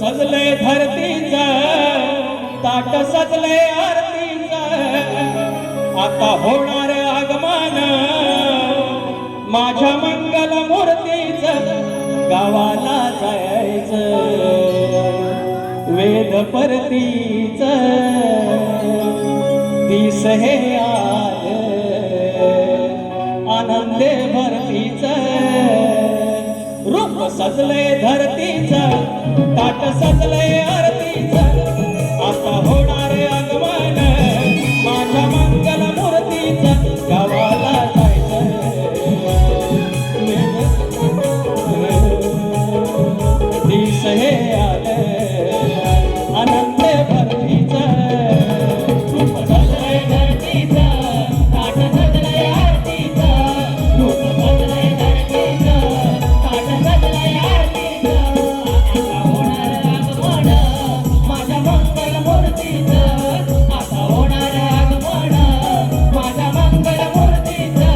सजले धरतीचं ताट सजले आरतीचं आता होणार आगमन माझ्या मंगल मूर्तीचं गावाला जायचं वेद परतीचं दिस हे आनंदे भरतीचं रूप सजले धरतीचं ताट सजले आरतीचं आता होणारे आगमन माझ्या मंगल मूर्तीचं गावाला जायचं दिस हे आनंद भरतीचं रूप सजले धरतीचं ताट सजले आरतीचं रूप सजले धरतीचं ताट सजले आरतीचं आता होणार आगमन माझ्या मंगल मूर्तीचं आता होणार आगमन माझ्या मंगल मूर्तीचं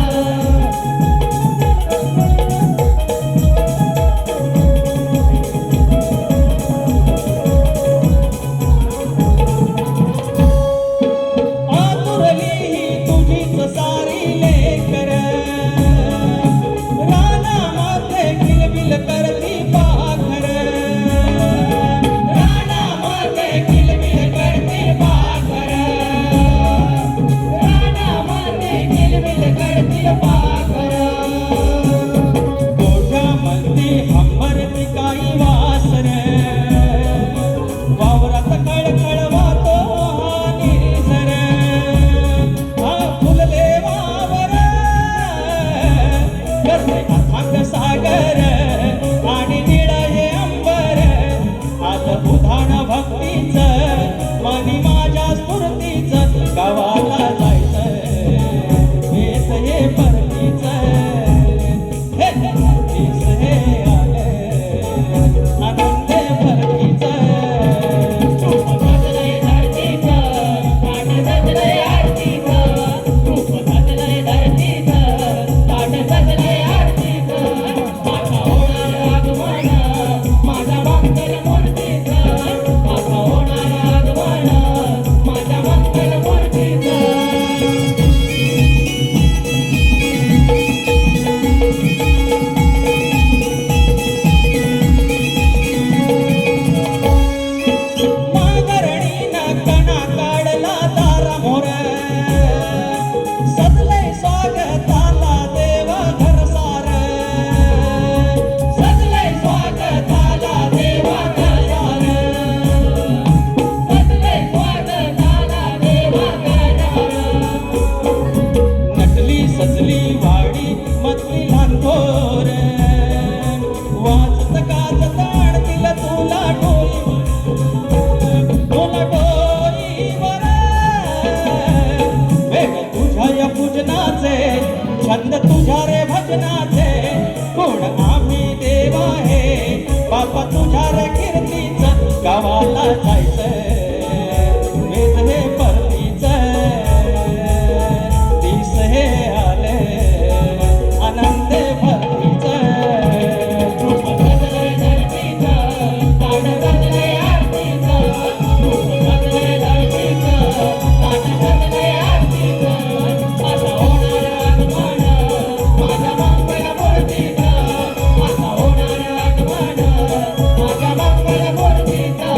सागर आणि निळ हे अंबर आता उधाण भक्तीचं मनी माझ्या स्फूर्तीचं गावाला जायचं हेच हे परतीचं हे हेच हे आनंद भरतीचं रूप सजले धरतीचं ताट सजले आरतीचं रूप सजले धरतीचं ताट सजले छंद तुझ्या रे भजनाचे कोण आम्ही देवा हे बापा तुझ्या रे कीर्तीचं गावाला जायचं वेद हे परतीचं दिस हे आले आनंद भरतीचं रूप सजले धरतीचं ताट सजले आरतीचं रूप सजले धरतीचं ताट सजले आरतीचं आता होणार आगमन माझ्या मंगल मूर्तीचं आता होणार आगमन माझ्या मंगल मूर्तीचं